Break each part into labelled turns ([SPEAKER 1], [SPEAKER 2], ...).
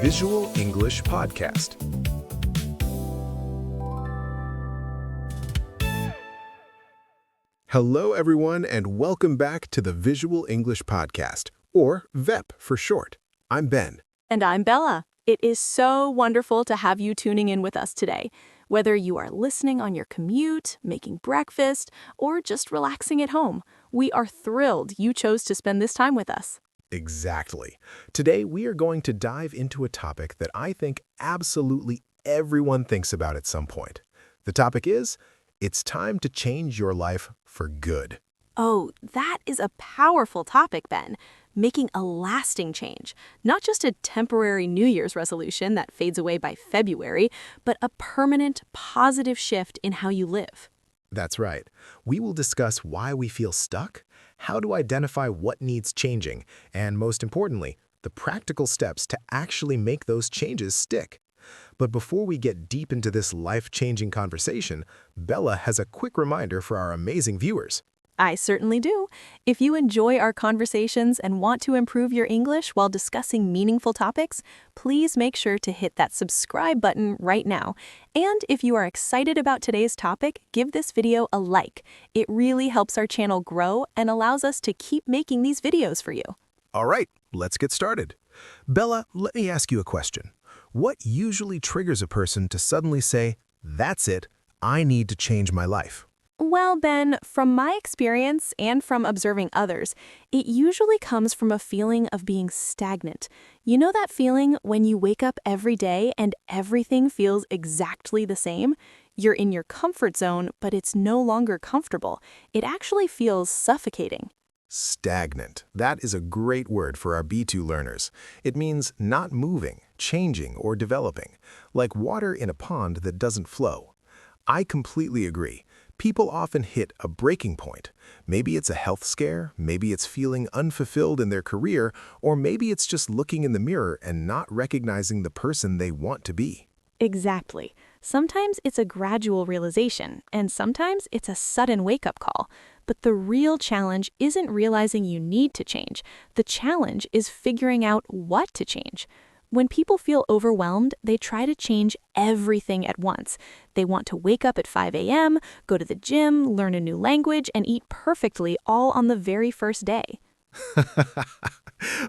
[SPEAKER 1] Visual English Podcast. Hello, everyone, and welcome back to the Visual English Podcast, or VEP for short. I'm Ben.
[SPEAKER 2] And I'm Bella. It is so wonderful to have you tuning in with us today. Whether you are listening on your commute, making breakfast, or just relaxing at home, we are thrilled you chose to spend this time with us.
[SPEAKER 1] Exactly. Today, we are going to dive into a topic that I think absolutely everyone thinks about at some point. The topic is, it's time to change your life for good.
[SPEAKER 2] Oh, that is a powerful topic, Ben. Making a lasting change, not just a temporary New Year's resolution that fades away by February, but a permanent, positive shift in how you live.
[SPEAKER 1] That's right. We will discuss why we feel stuck, how to identify what needs changing, and most importantly, the practical steps to actually make those changes stick. But before we get deep into this life-changing conversation, Bella has a quick reminder for our amazing viewers.
[SPEAKER 2] I certainly do. If you enjoy our conversations and want to improve your English while discussing meaningful topics, please make sure to hit that subscribe button right now. And if you are excited about today's topic, give this video a like. It really helps our channel grow and allows us to keep making these videos for you.
[SPEAKER 1] All right, let's get started. Bella, let me ask you a question. What usually triggers a person to suddenly say, "That's it, I need to change my life"?
[SPEAKER 2] Well, Ben, from my experience and from observing others, it usually comes from a feeling of being stagnant. You know that feeling when you wake up every day and everything feels exactly the same? You're in your comfort zone, but it's no longer comfortable. It actually feels suffocating.
[SPEAKER 1] Stagnant. That is a great word for our B2 learners. It means not moving, changing, or developing, like water in a pond that doesn't flow. I completely agree. People often hit a breaking point. Maybe it's a health scare, maybe it's feeling unfulfilled in their career, or maybe it's just looking in the mirror and not recognizing the person they want to be.
[SPEAKER 2] Exactly. Sometimes it's a gradual realization, and sometimes it's a sudden wake-up call. But the real challenge isn't realizing you need to change. The challenge is figuring out what to change. When people feel overwhelmed, they try to change everything at once. They want to wake up at 5 a.m., go to the gym, learn a new language, and eat perfectly all on the very first day.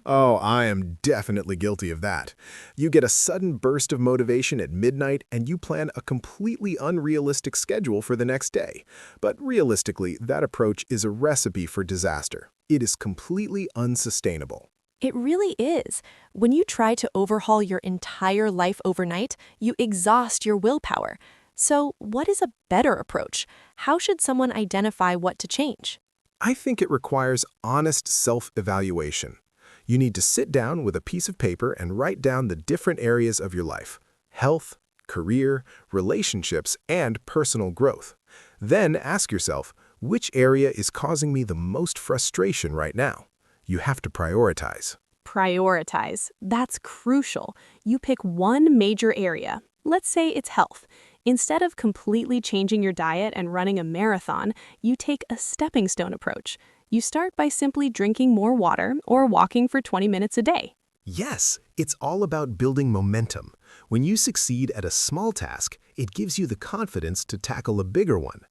[SPEAKER 1] Oh, I am definitely guilty of that. You get a sudden burst of motivation at midnight and you plan a completely unrealistic schedule for the next day. But realistically, that approach is a recipe for disaster. It is completely unsustainable.
[SPEAKER 2] It really is. When you try to overhaul your entire life overnight, you exhaust your willpower. So, what is a better approach? How should someone identify what to change?
[SPEAKER 1] I think it requires honest self-evaluation. You need to sit down with a piece of paper and write down the different areas of your life: health, career, relationships, and personal growth. Then ask yourself, which area is causing me the most frustration right now? You have to prioritize.
[SPEAKER 2] Prioritize. That's crucial. You pick one major area. Let's say it's health. Instead of completely changing your diet and running a marathon, you take a stepping stone approach. You start by simply drinking more water or walking for 20 minutes a day.
[SPEAKER 1] Yes, it's all about building momentum. When you succeed at a small task, it gives you the confidence to tackle a bigger one.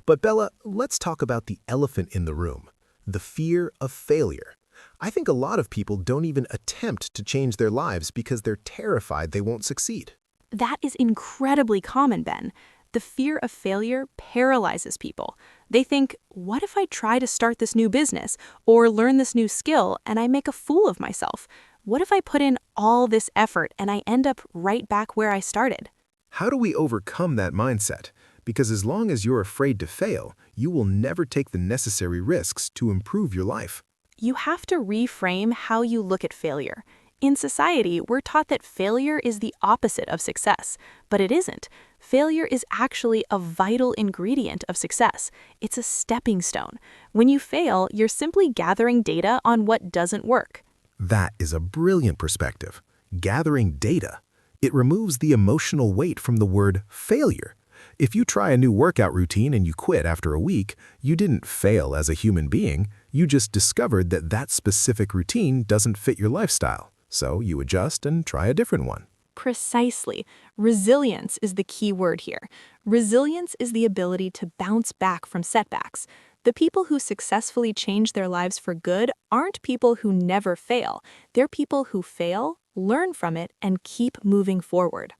[SPEAKER 1] But Bella, let's talk about the elephant in the room, the fear of failure. I think a lot of people don't even attempt to change their lives because they're terrified they won't succeed.
[SPEAKER 2] That is incredibly common, Ben. The fear of failure paralyzes people. They think, what if I try to start this new business or learn this new skill and I make a fool of myself? What if I put in all this effort and I end up right back where I started?
[SPEAKER 1] How do we overcome that mindset? Because as long as you're afraid to fail, you will never take the necessary risks to improve your life.
[SPEAKER 2] You have to reframe how you look at failure. In society, we're taught that failure is the opposite of success, but it isn't. Failure is actually a vital ingredient of success. It's a stepping stone. When you fail, you're simply gathering data on what doesn't work.
[SPEAKER 1] That is a brilliant perspective. Gathering data. It removes the emotional weight from the word failure. If you try a new workout routine and you quit after a week, you didn't fail as a human being. You just discovered that that specific routine doesn't fit your lifestyle. So you adjust and try a different one.
[SPEAKER 2] Precisely. Resilience is the key word here. Resilience is the ability to bounce back from setbacks. The people who successfully change their lives for good aren't people who never fail. They're people who fail, learn from it, and keep moving forward.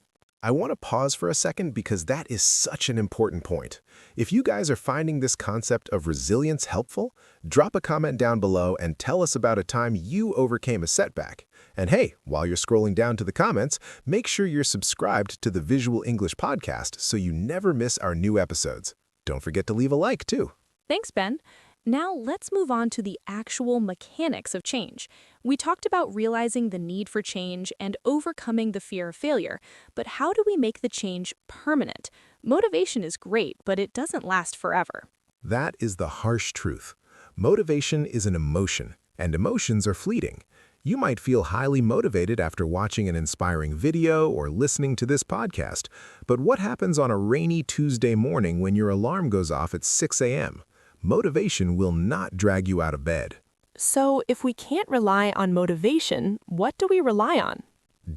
[SPEAKER 1] I want to pause for a second because that is such an important point. If you guys are finding this concept of resilience helpful, drop a comment down below and tell us about a time you overcame a setback. And hey, while you're scrolling down to the comments, make sure you're subscribed to the Visual English Podcast so you never miss our new episodes. Don't forget to leave a like, too.
[SPEAKER 2] Thanks, Ben. Now let's move on to the actual mechanics of change. We talked about realizing the need for change and overcoming the fear of failure, but how do we make the change permanent? Motivation is great, but it doesn't last forever.
[SPEAKER 1] That is the harsh truth. Motivation is an emotion, and emotions are fleeting. You might feel highly motivated after watching an inspiring video or listening to this podcast, but what happens on a rainy Tuesday morning when your alarm goes off at 6 a.m.? Motivation will not drag you out of bed.
[SPEAKER 2] So if we can't rely on motivation, what do we rely on?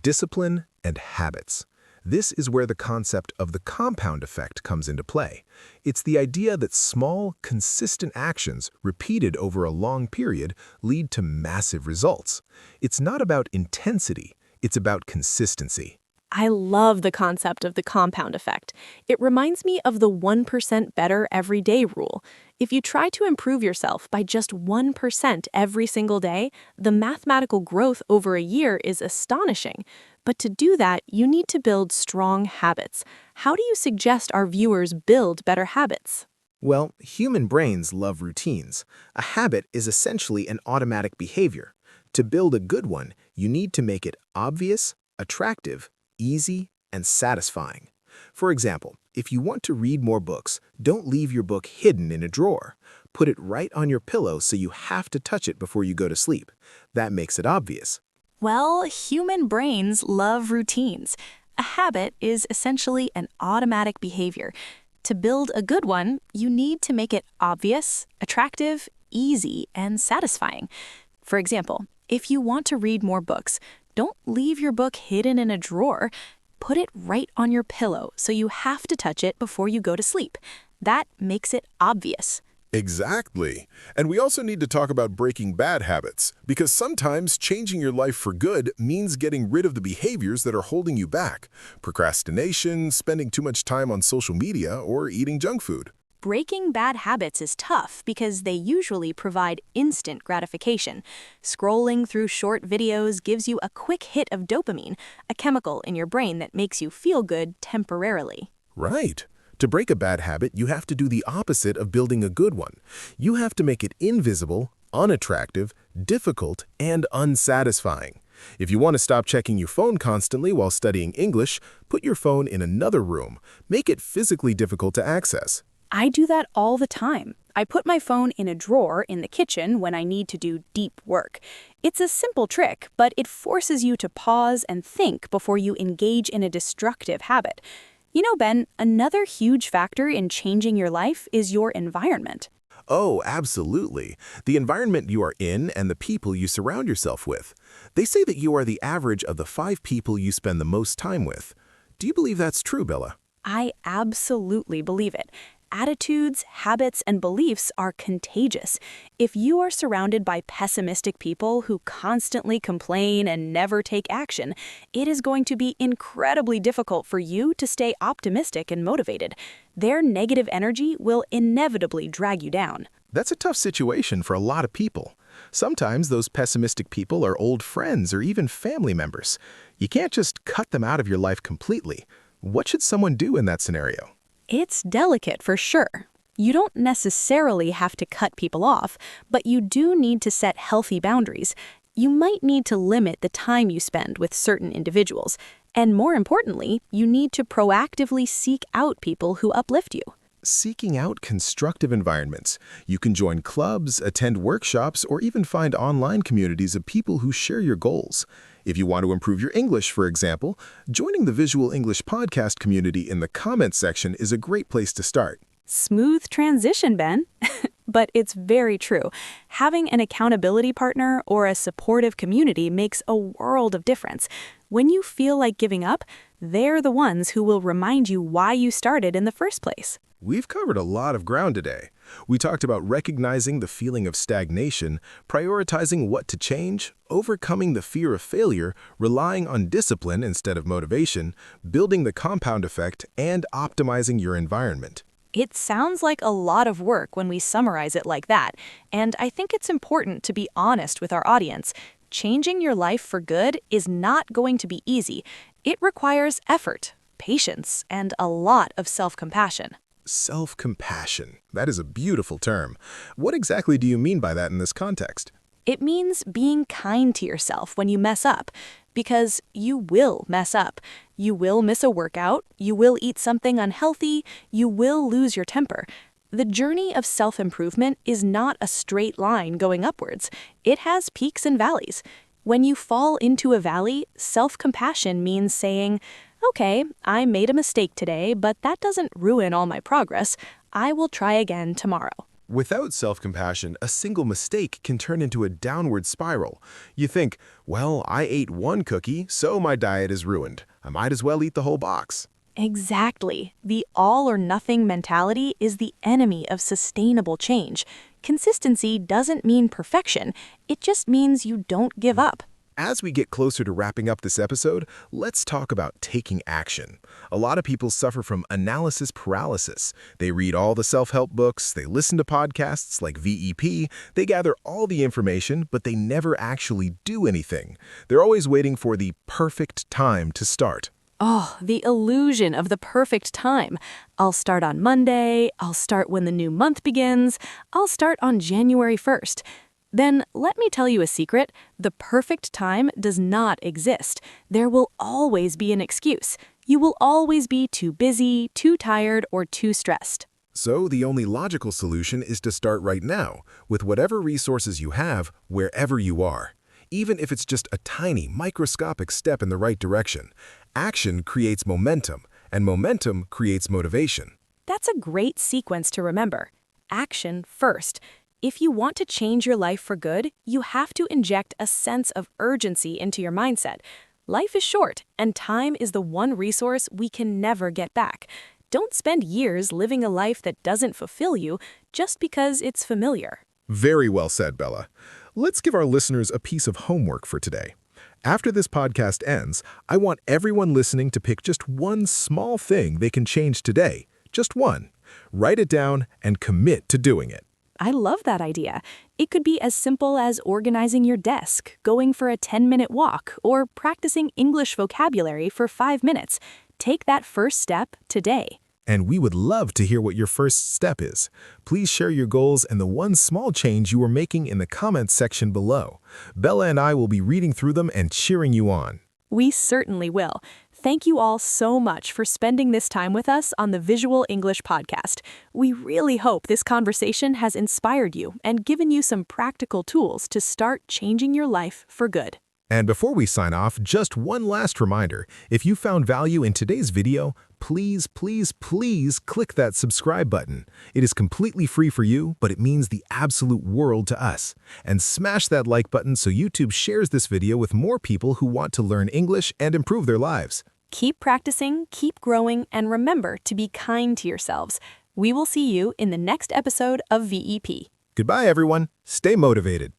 [SPEAKER 1] Discipline and habits. This is where the concept of the compound effect comes into play. It's the idea that small, consistent actions repeated over a long period lead to massive results. It's not about intensity, it's about consistency.
[SPEAKER 2] I love the concept of the compound effect. It reminds me of the 1% better every day rule. If you try to improve yourself by just 1% every single day, the mathematical growth over a year is astonishing. But to do that, you need to build strong habits. How do you suggest our viewers build better habits?
[SPEAKER 3] Well, human brains love routines. A habit is essentially an automatic behavior. To build a good one, you need to make it obvious, attractive, easy, and satisfying. For example, if you want to read more books, don't leave your book hidden in a drawer. Put it right on your pillow so you have to touch it before you go to sleep. That makes it obvious.
[SPEAKER 2] Well, human brains love routines. A habit is essentially an automatic behavior. To build a good one, you need to make it obvious, attractive, easy, and satisfying. For example, if you want to read more books, don't leave your book hidden in a drawer. Put it right on your pillow so you have to touch it before you go to sleep. That makes it obvious.
[SPEAKER 4] Exactly. And we also need to talk about breaking bad habits, because sometimes changing your life for good means getting rid of the behaviors that are holding you back. Procrastination, spending too much time on social media, or eating junk food.
[SPEAKER 2] Breaking bad habits is tough because they usually provide instant gratification. Scrolling through short videos gives you a quick hit of dopamine, a chemical in your brain that makes you feel good temporarily.
[SPEAKER 1] Right. To break a bad habit, you have to do the opposite of building a good one. You have to make it invisible, unattractive, difficult, and unsatisfying. If you want to stop checking your phone constantly while studying English, put your phone in another room. Make it physically difficult to access.
[SPEAKER 2] I do that all the time. I put my phone in a drawer in the kitchen when I need to do deep work. It's a simple trick, but it forces you to pause and think before you engage in a destructive habit. You know, Ben, another huge factor in changing your life is your environment.
[SPEAKER 1] Oh, absolutely. The environment you are in and the people you surround yourself with. They say that you are the average of the 5 people you spend the most time with. Do you believe that's true, Bella?
[SPEAKER 2] I absolutely believe it. Attitudes, habits, and beliefs are contagious. If you are surrounded by pessimistic people who constantly complain and never take action, it is going to be incredibly difficult for you to stay optimistic and motivated. Their negative energy will inevitably drag you down.
[SPEAKER 1] That's a tough situation for a lot of people. Sometimes those pessimistic people are old friends or even family members. You can't just cut them out of your life completely. What should someone do in that scenario?
[SPEAKER 2] It's delicate for sure. You don't necessarily have to cut people off, but you do need to set healthy boundaries. You might need to limit the time you spend with certain individuals. And more importantly, you need to proactively seek out people who uplift you.
[SPEAKER 1] Seeking out constructive environments. You can join clubs, attend workshops, or even find online communities of people who share your goals. If you want to improve your English, for example, joining the Visual English Podcast community in the comments section is a great place to start.
[SPEAKER 2] Smooth transition, Ben. but it's very true. Having an accountability partner or a supportive community makes a world of difference. When you feel like giving up, they're the ones who will remind you why you started in the first place.
[SPEAKER 1] We've covered a lot of ground today. We talked about recognizing the feeling of stagnation, prioritizing what to change, overcoming the fear of failure, relying on discipline instead of motivation, building the compound effect, and optimizing your environment.
[SPEAKER 2] It sounds like a lot of work when we summarize it like that, and I think it's important to be honest with our audience. Changing your life for good is not going to be easy. It requires effort, patience, and a lot of self-compassion.
[SPEAKER 1] Self-compassion. That is a beautiful term. What exactly do you mean by that in this context?
[SPEAKER 2] It means being kind to yourself when you mess up, because you will mess up. You will miss a workout, you will eat something unhealthy, you will lose your temper. The journey of self-improvement is not a straight line going upwards. It has peaks and valleys. When you fall into a valley, self-compassion means saying, okay, I made a mistake today, but that doesn't ruin all my progress. I will try again tomorrow.
[SPEAKER 1] Without self-compassion, a single mistake can turn into a downward spiral. You think, well, I ate one cookie, so my diet is ruined. I might as well eat the whole box.
[SPEAKER 2] Exactly. The all-or-nothing mentality is the enemy of sustainable change. Consistency doesn't mean perfection. It just means you don't give up.
[SPEAKER 1] As we get closer to wrapping up this episode, let's talk about taking action. A lot of people suffer from analysis paralysis. They read all the self-help books, they listen to podcasts like VEP, they gather all the information, but they never actually do anything. They're always waiting for the perfect time to start.
[SPEAKER 2] Oh, the illusion of the perfect time. I'll start on Monday, I'll start when the new month begins, I'll start on January 1st. Then let me tell you a secret. The perfect time does not exist. There will always be an excuse. You will always be too busy, too tired, or too stressed.
[SPEAKER 1] So the only logical solution is to start right now, with whatever resources you have, wherever you are. Even if it's just a tiny, microscopic step in the right direction. Action creates momentum, and momentum creates motivation.
[SPEAKER 2] That's a great sequence to remember. Action first. If you want to change your life for good, you have to inject a sense of urgency into your mindset. Life is short, and time is the one resource we can never get back. Don't spend years living a life that doesn't fulfill you just because it's familiar.
[SPEAKER 1] Very well said, Bella. Let's give our listeners a piece of homework for today. After this podcast ends, I want everyone listening to pick just one small thing they can change today. Just one. Write it down and commit to doing it.
[SPEAKER 2] I love that idea. It could be as simple as organizing your desk, going for a 10-minute walk, or practicing English vocabulary for 5 minutes. Take that first step today.
[SPEAKER 1] And we would love to hear what your first step is. Please share your goals and the one small change you are making in the comments section below. Bella and I will be reading through them and cheering you on.
[SPEAKER 2] We certainly will. Thank you all so much for spending this time with us on the Visual English Podcast. We really hope this conversation has inspired you and given you some practical tools to start changing your life for good.
[SPEAKER 1] And before we sign off, just one last reminder. If you found value in today's video, please, please, please click that subscribe button. It is completely free for you, but it means the absolute world to us. And smash that like button so YouTube shares this video with more people who want to learn English and improve their lives.
[SPEAKER 2] Keep practicing, keep growing, and remember to be kind to yourselves. We will see you in the next episode of VEP.
[SPEAKER 1] Goodbye, everyone. Stay motivated.